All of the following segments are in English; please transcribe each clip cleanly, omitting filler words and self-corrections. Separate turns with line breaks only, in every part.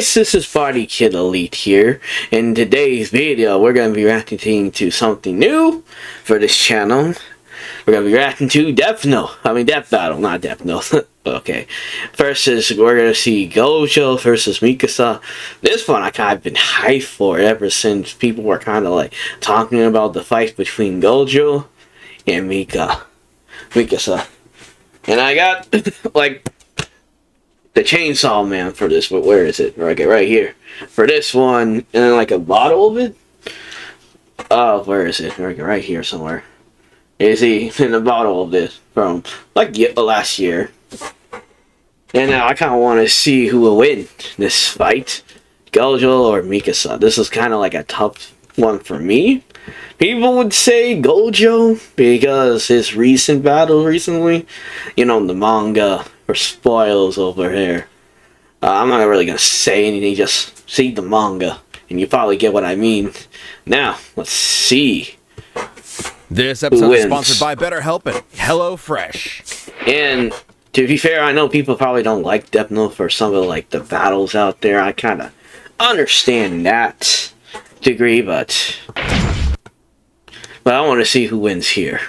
guys, this is Party Kid Elite here. In today's video, we're going to be reacting to something new for this channel. We're going to be reacting to Death Battle, not Death Note. Okay. Versus, we're going to see Gojo versus Mikasa. This one I kind of been hyped for ever since people were kind of like talking about the fight between Gojo and Mikasa. And I got, like, the Chainsaw Man for this, but where is it? Okay, right here. For this one, and then like a bottle of it. Oh, where is it? Okay, right here somewhere. You see, in a bottle of this from like last year. And now I kind of want to see who will win this fight, Gojo or Mikasa. This is kind of like a tough one for me. People would say Gojo because his recent battle recently, you know, the manga or spoils over here. I'm not really gonna say anything, just see the manga and you probably get what I mean. Now, let's see.
This episode is sponsored by BetterHelp and HelloFresh.
And to be fair, I know people probably don't like Death Note for some of like the battles out there. I kind of understand that degree, but I want to see who wins here.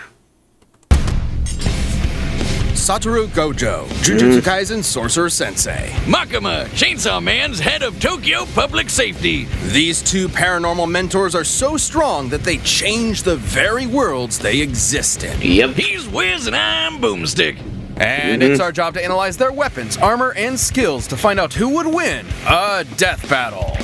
Satoru Gojo, Jujutsu Kaisen Sorcerer Sensei.
Makima, Chainsaw Man's head of Tokyo Public Safety.
These two paranormal mentors are so strong that they change the very worlds they exist in.
Yep.
He's Wiz and I'm Boomstick.
And it's our job to analyze their weapons, armor, and skills to find out who would win a death battle.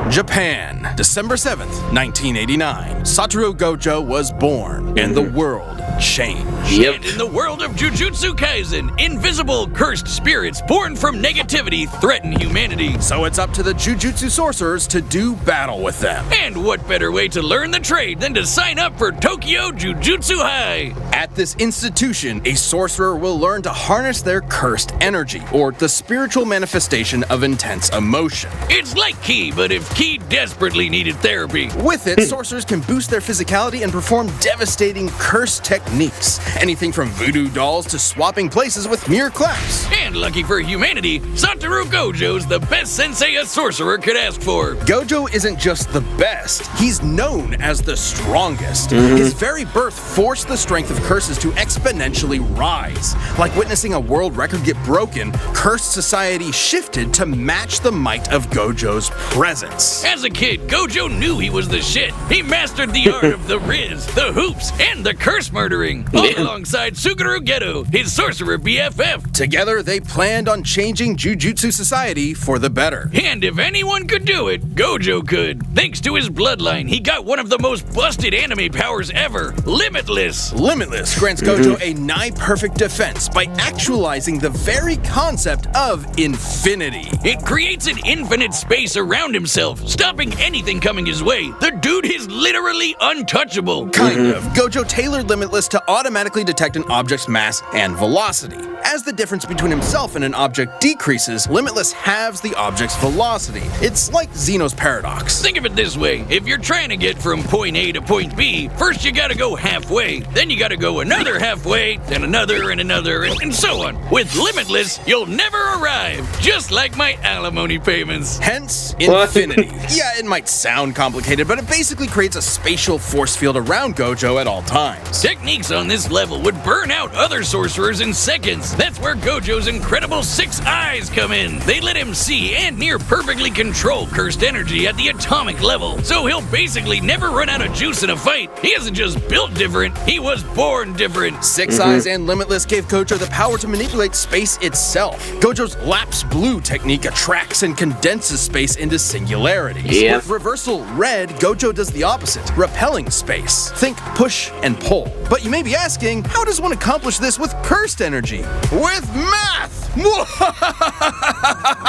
Japan, December 7th, 1989. Satoru Gojo was born, and the world changed.
Yep.
And in the world of Jujutsu Kaisen, invisible, cursed spirits born from negativity threaten humanity.
So it's up to the Jujutsu sorcerers to do battle with them.
And what better way to learn the trade than to sign up for Tokyo Jujutsu High?
At this institution, a sorcerer will learn to harness their cursed energy, or the spiritual manifestation of intense emotion.
It's like Ki, but if Ki desperately needed therapy.
With it, sorcerers can boost their physicality and perform devastating curse techniques. Anything from voodoo dolls to swapping places with mere claps.
And lucky for humanity, Satoru Gojo's the best sensei a sorcerer could ask for.
Gojo isn't just the best, he's known as the strongest. His very birth forced the strength of curses to exponentially rise. Like witnessing a world record get broken, cursed society shifted to match the might of Gojo's presence.
As a kid, Gojo knew he was the shit. He mastered the art of the riz, the hoops, and the curse murdering, all alongside Suguru Geto, his sorcerer BFF.
Together, they planned on changing Jujutsu society for the better.
And if anyone could do it, Gojo could. Thanks to his bloodline, he got one of the most busted anime powers ever, Limitless.
Limitless grants Gojo a nigh-perfect defense by actualizing the very concept of infinity.
It creates an infinite space around himself, stopping anything coming his way. The dude is literally untouchable.
Kind of. Gojo tailored Limitless to automatically detect an object's mass and velocity. As the difference between himself and an object decreases, Limitless halves the object's velocity. It's like Zeno's paradox.
Think of it this way. If you're trying to get from point A to point B, first you gotta go halfway, then you gotta go another halfway, then another and another, and so on. With Limitless, you'll never arrive, just like my alimony payments.
Hence, infinity. Yeah, it might sound complicated, but it basically creates a spatial force field around Gojo at all times.
Techniques on this level would burn out other sorcerers in seconds. That's where Gojo's incredible 6 eyes come in. They let him see and near perfectly control cursed energy at the atomic level. So he'll basically never run out of juice in a fight. He isn't just built different, he was born different.
6 eyes and Limitless gave Gojo the power to manipulate space itself. Gojo's lapse blue technique attracts and condenses space into singularities.
Yep.
With reversal red, Gojo does the opposite, repelling space. Think push and pull. But you may be asking, how does one accomplish this with cursed energy? With math!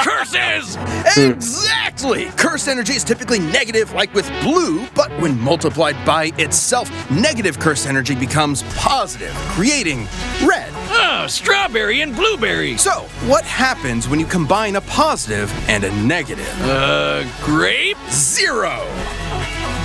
Curses!
Exactly! Cursed energy is typically negative, like with blue, but when multiplied by itself, negative cursed energy becomes positive, creating red.
Ah, strawberry and blueberry.
So, what happens when you combine a positive and a negative?
Grape?
0!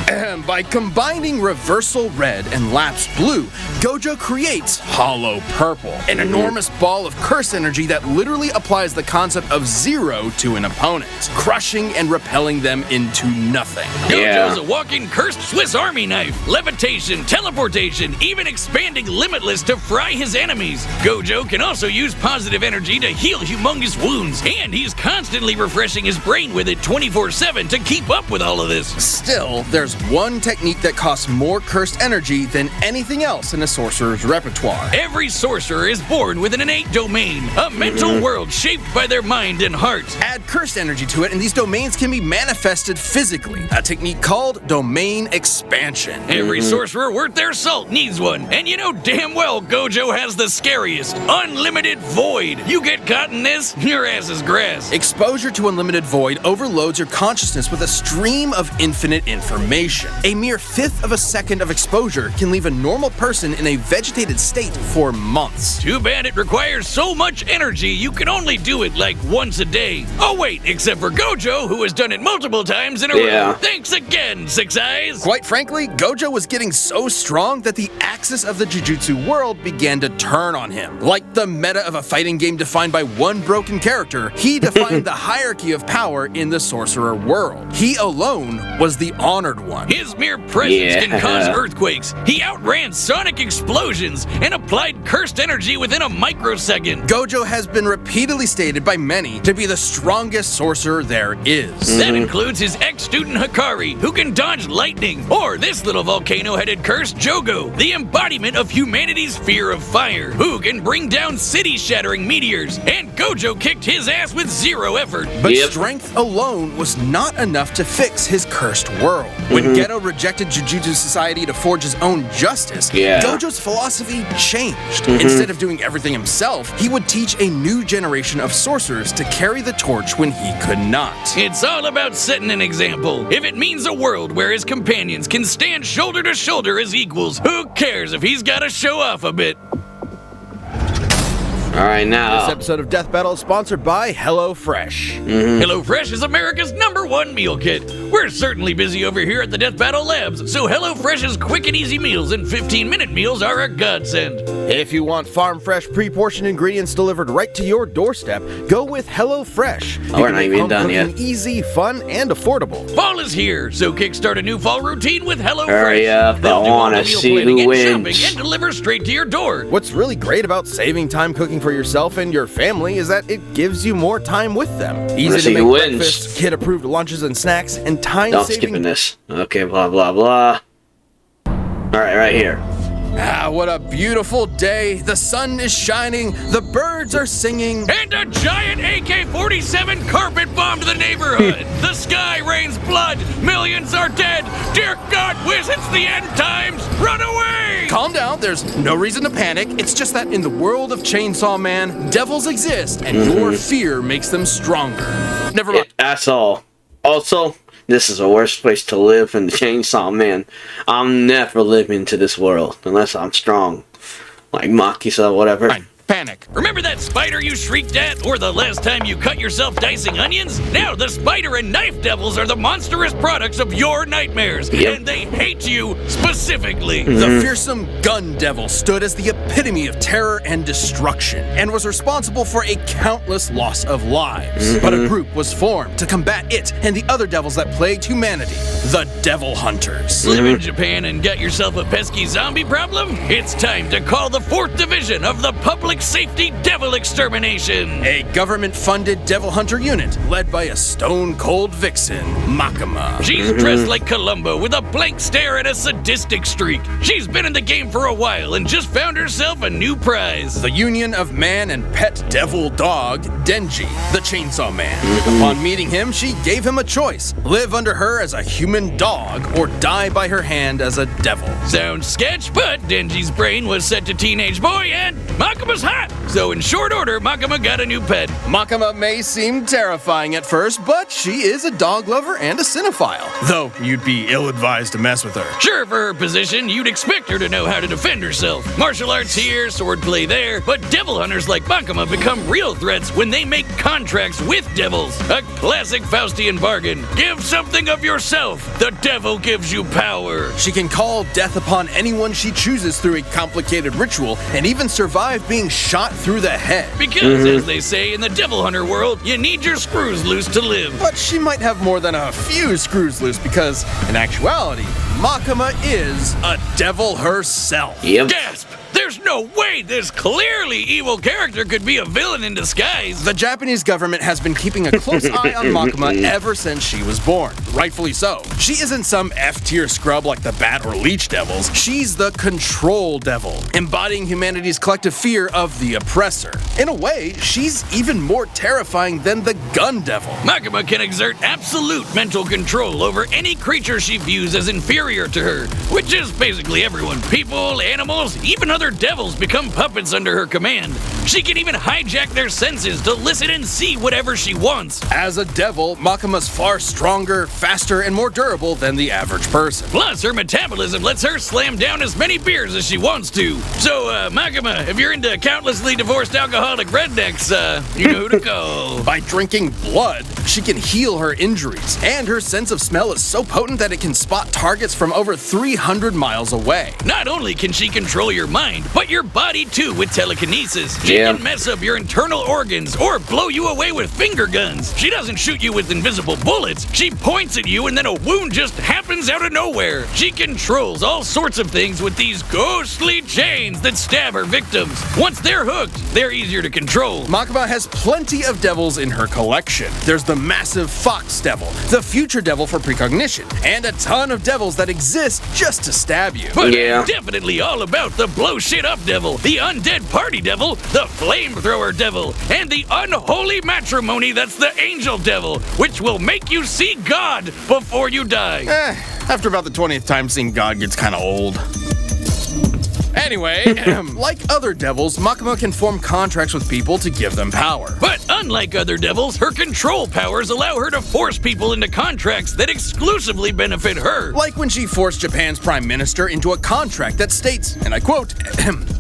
By combining Reversal Red and Lapse Blue, Gojo creates Hollow Purple, an enormous ball of curse energy that literally applies the concept of zero to an opponent, crushing and repelling them into nothing.
Gojo's a walking cursed Swiss Army knife. Levitation, teleportation, even expanding Limitless to fry his enemies. Gojo can also use positive energy to heal humongous wounds, and he's constantly refreshing his brain with it 24/7 to keep up with all of this.
Still, there's one technique that costs more cursed energy than anything else in a sorcerer's repertoire.
Every sorcerer is born with an innate domain, a mental world shaped by their mind and heart.
Add cursed energy to it, and these domains can be manifested physically, a technique called domain expansion.
Every sorcerer worth their salt needs one, and you know damn well Gojo has the scariest, unlimited void. You get caught in this, your ass is grass.
Exposure to unlimited void overloads your consciousness with a stream of infinite information. A mere fifth of a second of exposure can leave a normal person in a vegetated state for months.
Too bad it requires so much energy you can only do it like once a day. Oh wait, except for Gojo, who has done it multiple times in a row. Thanks again, Six Eyes!
Quite frankly, Gojo was getting so strong that the axis of the Jujutsu world began to turn on him. Like the meta of a fighting game defined by one broken character, he defined the hierarchy of power in the sorcerer world. He alone was the honored one.
His mere presence can cause earthquakes. He outran sonic explosions and applied cursed energy within a microsecond.
Gojo has been repeatedly stated by many to be the strongest sorcerer there is.
That includes his ex-student Hikari, who can dodge lightning, or this little volcano-headed curse, Jogo, the embodiment of humanity's fear of fire, who can bring down city-shattering meteors, and Gojo kicked his ass with zero effort.
But strength alone was not enough to fix his cursed world. When Geto rejected Jujutsu Society to forge his own justice, Gojo's philosophy changed. Instead of doing everything himself, he would teach a new generation of sorcerers to carry the torch when he could not.
It's all about setting an example. If it means a world where his companions can stand shoulder to shoulder as equals, who cares if he's got to show off a bit?
Alright, now.
This episode of Death Battle is sponsored by HelloFresh.
HelloFresh is America's #1 meal kit. We're certainly busy over here at the Death Battle Labs, so HelloFresh's quick and easy meals and 15-minute meals are a godsend.
If you want farm-fresh, pre-portioned ingredients delivered right to your doorstep, go with HelloFresh.
We're not even done yet.
Easy, fun, and affordable.
Fall is here, so kickstart a new fall routine with HelloFresh.
Hurry up, I want to see who wins.
And deliver straight to your door.
What's really great about saving time cooking for yourself and your family is that it gives you more time with them. Easy to make breakfast, kid-approved lunches and snacks, and time-saving...
Don't skipping this. Okay, blah, blah, blah. Alright, right here.
Ah, what a beautiful day. The sun is shining, the birds are singing,
and a giant AK-47 carpet bombed the neighborhood. The sky rains blood, millions are dead. Dear God, Wiz, it's the end times. Run away!
Calm down, there's no reason to panic. It's just that in the world of Chainsaw Man, devils exist, and your fear makes them stronger. Never mind.
That's all. Also, this is the worst place to live in the Chainsaw Man. I'm never living to this world unless I'm strong. Like Makisa, whatever.
Fine. Panic.
Remember that spider you shrieked at, or the last time you cut yourself dicing onions? Now the spider and knife devils are the monstrous products of your nightmares, and they hate you specifically.
The fearsome gun devil stood as the epitome of terror and destruction, and was responsible for a countless loss of lives. But a group was formed to combat it and the other devils that plagued humanity, the Devil Hunters.
Live in Japan and got yourself a pesky zombie problem? It's time to call the 4th Division of the Public Safety Devil Extermination.
A government-funded devil hunter unit led by a stone-cold vixen, Makima.
She's dressed like Columbo with a blank stare and a sadistic streak. She's been in the game for a while and just found herself a new prize.
The union of man and pet devil dog, Denji, the Chainsaw Man. Upon meeting him, she gave him a choice. Live under her as a human dog or die by her hand as a devil.
Sounds sketch, but Denji's brain was set to teenage boy and Makima's hot. So in short order, Makima got a new pet.
Makima may seem terrifying at first, but she is a dog lover and a cinephile. Though you'd be ill-advised to mess with her.
Sure, for her position, you'd expect her to know how to defend herself. Martial arts here, swordplay there, but devil hunters like Makima become real threats when they make contracts with devils. A classic Faustian bargain. Give something of yourself The devil gives you power.
She can call death upon anyone she chooses through a complicated ritual and even survive being shot through the head.
Because, as they say in the Devil Hunter world, you need your screws loose to live.
But she might have more than a few screws loose because, in actuality, Makima is a devil herself.
Yep.
Gasp! There's no way this clearly evil character could be a villain in disguise.
The Japanese government has been keeping a close eye on Makima ever since she was born. Rightfully so. She isn't some F-tier scrub like the Bat or Leech Devils. She's the Control Devil, embodying humanity's collective fear of the oppressor. In a way, she's even more terrifying than the Gun Devil.
Makima can exert absolute mental control over any creature she views as inferior to her, which is basically everyone. People, animals, even other devils become puppets under her command. She can even hijack their senses to listen and see whatever she wants.
As a devil, Makima's far stronger, faster, and more durable than the average person.
Plus, her metabolism lets her slam down as many beers as she wants to. So, Makima, if you're into countlessly divorced alcoholic rednecks, you know who to call.
By drinking blood, she can heal her injuries, and her sense of smell is so potent that it can spot targets from over 300 miles away.
Not only can she control your mind, but your body too with telekinesis. She can mess up your internal organs or blow you away with finger guns. She doesn't shoot you with invisible bullets. She points at you and then a wound just happens out of nowhere. She controls all sorts of things with these ghostly chains that stab her victims. Once they're hooked, they're easier to control.
Makima has plenty of devils in her collection. There's the massive Fox Devil, the Future Devil for precognition, and a ton of devils that exist just to stab you.
But I'm definitely all about the blow shit up devil, the undead party devil, the flamethrower devil, and the unholy matrimony that's the angel devil, which will make you see God before you die.
After about the 20th time, seeing God gets kind of old. Anyway, like other devils, Makima can form contracts with people to give them power.
But unlike other devils, her control powers allow her to force people into contracts that exclusively benefit her.
Like when she forced Japan's prime minister into a contract that states, and I quote,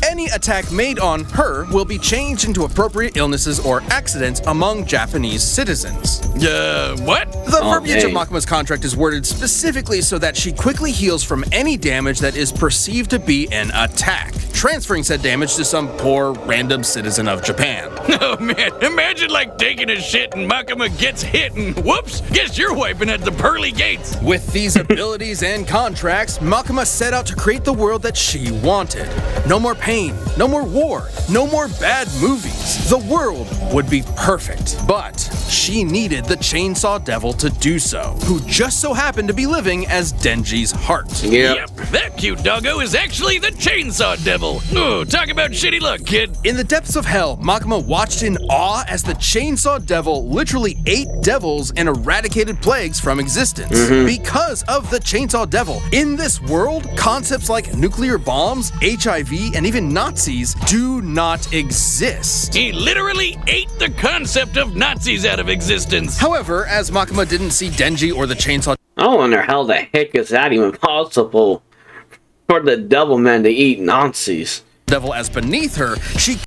any attack made on her will be changed into appropriate illnesses or accidents among Japanese citizens.
What?
The verbiage of Makima's contract is worded specifically so that she quickly heals from any damage that is perceived to be an attack, transferring said damage to some poor random citizen of Japan.
Oh man, imagine like taking a shit and Makima gets hit and whoops, guess you're wiping at the pearly gates.
With these abilities and contracts, Makima set out to create the world that she wanted. No more pain, no more war, no more bad movies. The world would be perfect, but she needed the Chainsaw Devil to do so, who just so happened to be living as Denji's heart.
Yep, that cute doggo is actually the Chainsaw Devil. Oh, talk about shitty luck, kid.
In the depths of hell, Makima watched in awe as the Chainsaw Devil literally ate devils and eradicated plagues from existence. Because of the Chainsaw Devil, in this world, concepts like nuclear bombs, HIV, and even Nazis do not exist.
He literally ate the concept of Nazis out of existence.
However, as Makima didn't see Denji or the Chainsaw
I wonder how the heck is that even possible for the Devilman to eat Nazis?
Devil as beneath her, she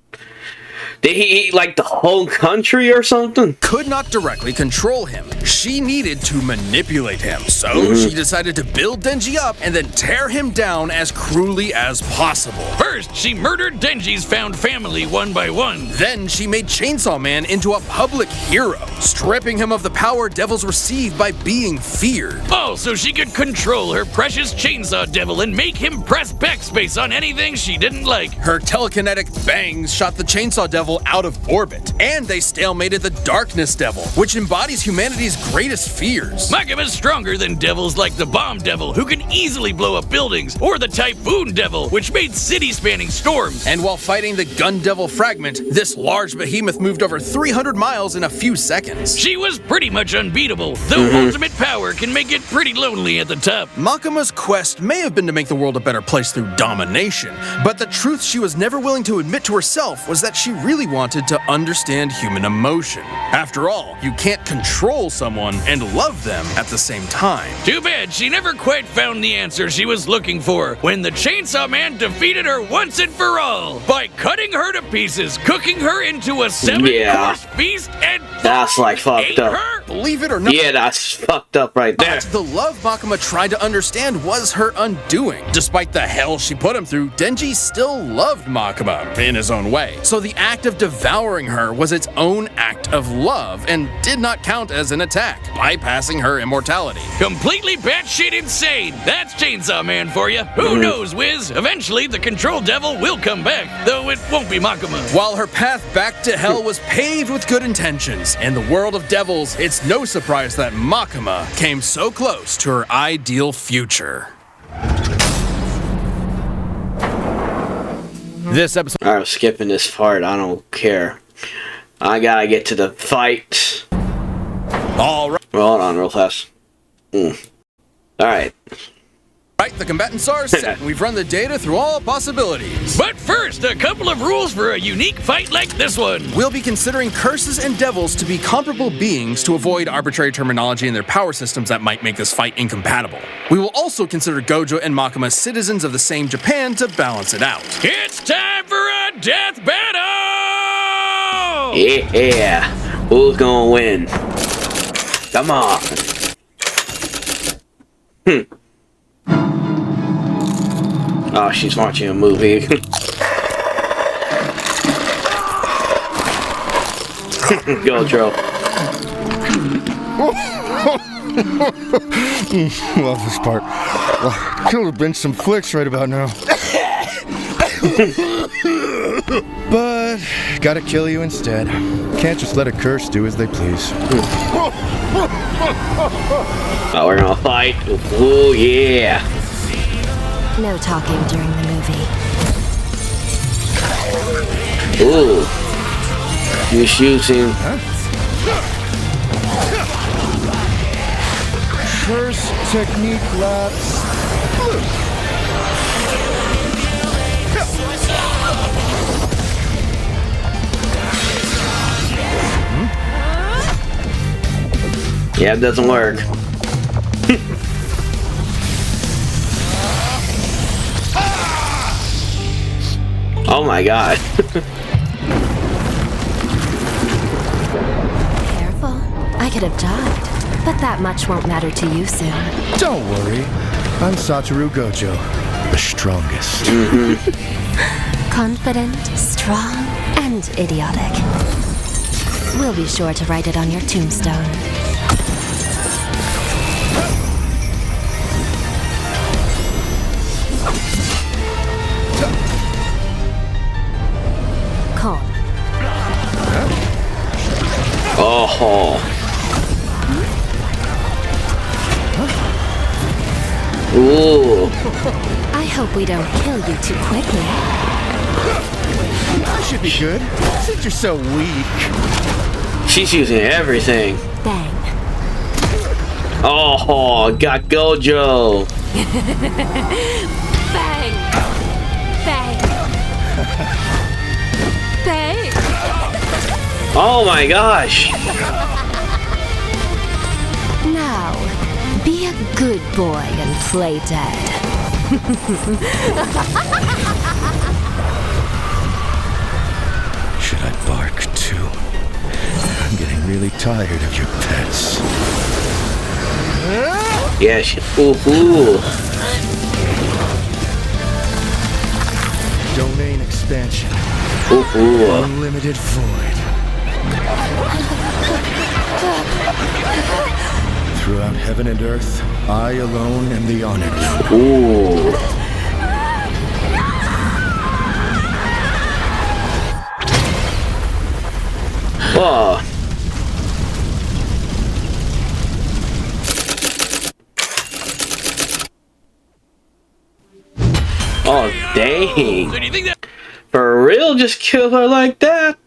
Did he eat like the whole country or something?
could not directly control him. She needed to manipulate him. So she decided to build Denji up and then tear him down as cruelly as possible.
First, she murdered Denji's found family one by one.
Then she made Chainsaw Man into a public hero, stripping him of the power devils receive by being feared.
Oh, so she could control her precious Chainsaw Devil and make him press backspace on anything she didn't like.
Her telekinetic bangs shot the Chainsaw Devil out of orbit, and they stalemated the Darkness Devil, which embodies humanity's greatest fears.
Makima's stronger than devils like the Bomb Devil, who can easily blow up buildings, or the Typhoon Devil, which made city-spanning storms.
And while fighting the Gun Devil Fragment, this large behemoth moved over 300 miles in a few seconds.
She was pretty much unbeatable, though ultimate power can make it pretty lonely at the top.
Makima's quest may have been to make the world a better place through domination, but the truth she was never willing to admit to herself was that she really really wanted to understand human emotion. After all, you can't control someone and love them at the same time.
Too bad she never quite found the answer she was looking for when the Chainsaw Man defeated her once and for all by cutting her to pieces, cooking her into a 7-course feast, and
that's like fucked up.
Her?
Believe it or not,
yeah, that's fucked up right there.
The love Makima tried to understand was her undoing. Despite the hell she put him through, Denji still loved Makima in his own way. So the act of devouring her was its own act of love and did not count as an attack, bypassing her immortality.
Completely batshit insane. That's Chainsaw Man for you. Who knows, Wiz? Eventually, the Control Devil will come back, though it won't be Makima.
While her path back to hell was paved with good intentions, in the world of devils, it's no surprise that Makima came so close to her ideal future. This episode.
I'm skipping this part. I don't care. I gotta get to the fight.
All right.
Well, hold on real fast. Alright.
Right, the combatants are set. We've run the data through all possibilities.
But first, a couple of rules for a unique fight like this one.
We'll be considering curses and devils to be comparable beings to avoid arbitrary terminology in their power systems that might make this fight incompatible. We will also consider Gojo and Makima citizens of the same Japan to balance it out.
It's time for a death battle!
Yeah. Who's gonna win? Come on. Oh, she's watching a movie. Gojo.
Love this part. Could have been some flicks right about now. But gotta kill you instead. Can't just let a curse do as they please.
Oh, we're gonna fight. Oh, yeah.
No talking during the movie.
Ooh. You're shooting.
Curse technique lapse.
Yeah, it doesn't work. Oh my god.
Careful. I could have died, but that much won't matter to you soon.
Don't worry. I'm Satoru Gojo, the strongest.
Confident, strong, and idiotic. We'll be sure to write it on your tombstone. Calm.
Oh. Ooh.
I hope we don't kill you too quickly.
I should be good, since you're so weak.
She's using everything.
Bang.
Oh, got Gojo.
Bang! Bang! Bang!
Oh my gosh.
Now, be a good boy and play dead.
Should I bark too? I'm getting really tired of your pets.
Yes. Ooh.
Domain expansion.
Ooh.
Unlimited void. Throughout heaven and earth, I alone am the honored one.
Ooh. Whoa. Oh, dang.
So do you think that
For real? Just kill her like that?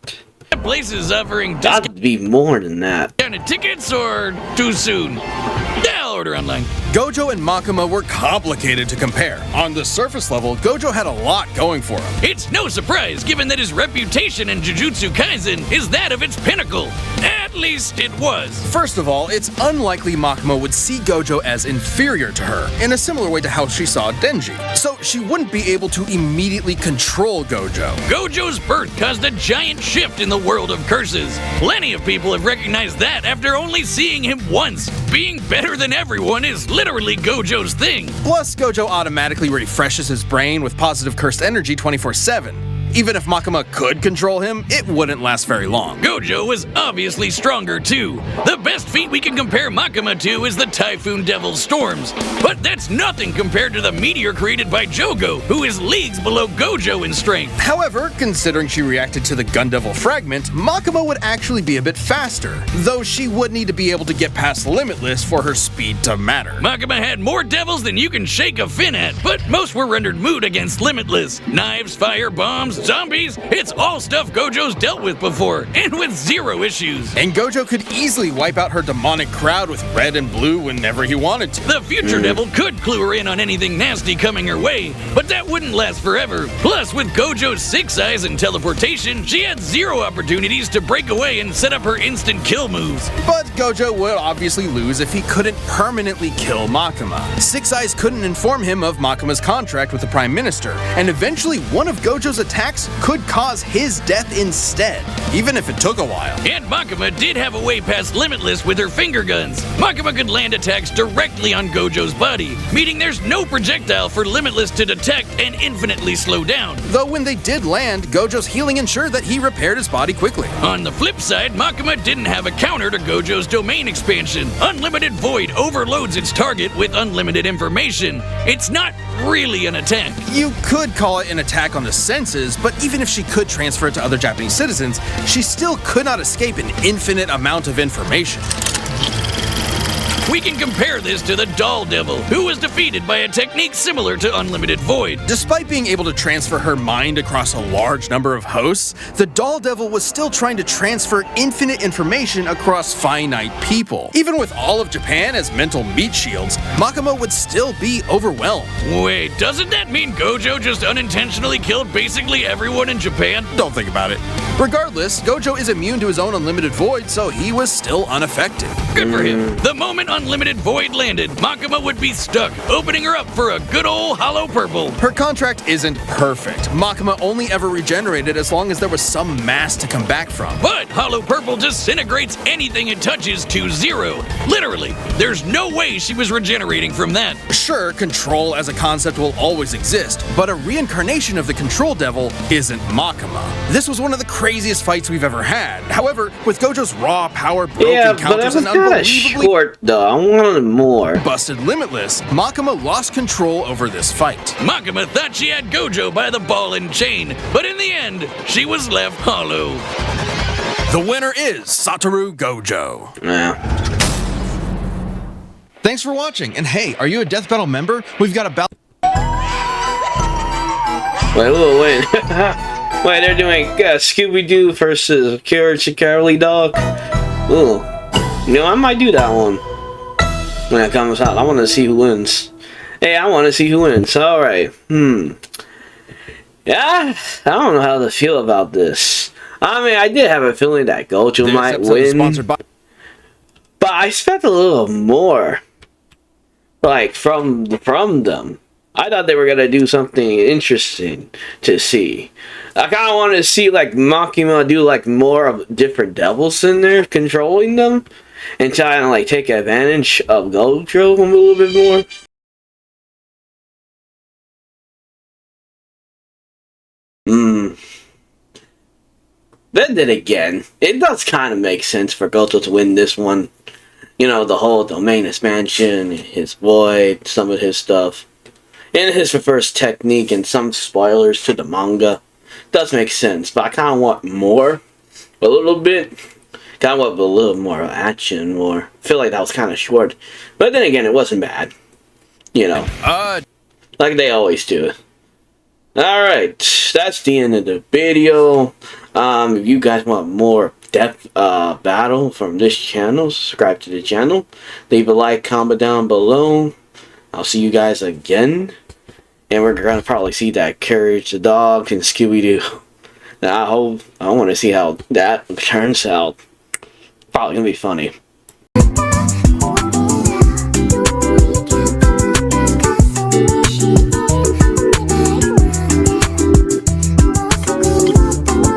place is offering
That'd be more than that.
discounted tickets or too soon? Hell order online.
Gojo and Makima were complicated to compare. On the surface level, Gojo had a lot going for him.
It's no surprise, given that his reputation in Jujutsu Kaisen is that of its pinnacle. At least it was.
First of all, it's unlikely Makima would see Gojo as inferior to her, in a similar way to how she saw Denji. So she wouldn't be able to immediately control Gojo.
Gojo's birth caused a giant shift in the world of curses. Plenty of people have recognized that after only seeing him once. Being better than everyone is literally Gojo's thing.
Plus, Gojo automatically refreshes his brain with positive cursed energy 24/7. Even if Makima could control him, it wouldn't last very long.
Gojo was obviously stronger too. The best feat we can compare Makima to is the Typhoon Devil's Storms. But that's nothing compared to the meteor created by Jogo, who is leagues below Gojo in strength.
However, considering she reacted to the Gun Devil fragment, Makima would actually be a bit faster, though she would need to be able to get past Limitless for her speed to matter.
Makima had more devils than you can shake a fin at, but most were rendered moot against Limitless. Knives, fire, bombs, zombies, it's all stuff Gojo's dealt with before, and with zero issues.
And Gojo could easily wipe out her demonic crowd with red and blue whenever he wanted to.
The future devil could clue her in on anything nasty coming her way, but that wouldn't last forever. Plus, with Gojo's 6 eyes and teleportation, she had zero opportunities to break away and set up her instant kill moves.
But Gojo would obviously lose if he couldn't permanently kill Makima. 6 Eyes couldn't inform him of Makima's contract with the Prime Minister, and eventually one of Gojo's attacks could cause his death instead, even if it took a while.
And Makima did have a way past Limitless with her finger guns. Makima could land attacks directly on Gojo's body, meaning there's no projectile for Limitless to detect and infinitely slow down.
Though when they did land, Gojo's healing ensured that he repaired his body quickly.
On the flip side, Makima didn't have a counter to Gojo's domain expansion. Unlimited Void overloads its target with unlimited information. It's not really an attack.
You could call it an attack on the senses, but even if she could transfer it to other Japanese citizens, she still could not escape an infinite amount of information.
We can compare this to the Doll Devil, who was defeated by a technique similar to Unlimited Void.
Despite being able to transfer her mind across a large number of hosts, the Doll Devil was still trying to transfer infinite information across finite people. Even with all of Japan as mental meat shields, Makima would still be overwhelmed.
Wait, doesn't that mean Gojo just unintentionally killed basically everyone in Japan?
Don't think about it. Regardless, Gojo is immune to his own Unlimited Void, so he was still unaffected.
Good for him. The moment Unlimited Void landed, Makima would be stuck, opening her up for a good old Hollow Purple.
Her contract isn't perfect. Makima only ever regenerated as long as there was some mass to come back from.
But Hollow Purple disintegrates anything it touches to zero. Literally, there's no way she was regenerating from that.
Sure, control as a concept will always exist, but a reincarnation of the Control Devil isn't Makima. This was one of the craziest fights we've ever had. However, with Gojo's raw power, broken counters, and unbelievably
short though. I wanted more.
busted Limitless, Makima lost control over this fight.
Makima thought she had Gojo by the ball and chain, but in the end, she was left hollow.
The winner is Satoru Gojo.
Yeah.
Thanks for watching, and hey, are you a Death Battle member? We've got a battle.
Wait. Wait, they're doing Scooby-Doo versus Carly Dog. Ooh. You know, I might do that one when it comes out. I want to see who wins. Hey, I want to see who wins. Alright. Yeah, I don't know how to feel about this. I mean, I did have a feeling that Gojo might win. But I expect a little more. Like, from them. I thought they were going to do something interesting to see. I kind of wanted to see, like, Makima do, like, more of different devils in there controlling them. And try to, like, take advantage of Gojo a little bit more. Then again, it does kind of make sense for Gojo to win this one. You know, the whole domain expansion, his void, some of his stuff. And his first technique and some spoilers to the manga. Does make sense, but I kind of want more. A little bit. Kind of want a little more action, more. I feel like that was kind of short. But then again, it wasn't bad. You know. Like they always do. Alright, that's the end of the video. If you guys want more Death Battle from this channel. Subscribe to the channel. Leave a like, comment down below. I'll see you guys again. And we're gonna probably see that Courage the Dog and Scooby-Doo. I want to see how that turns out. Probably gonna be funny.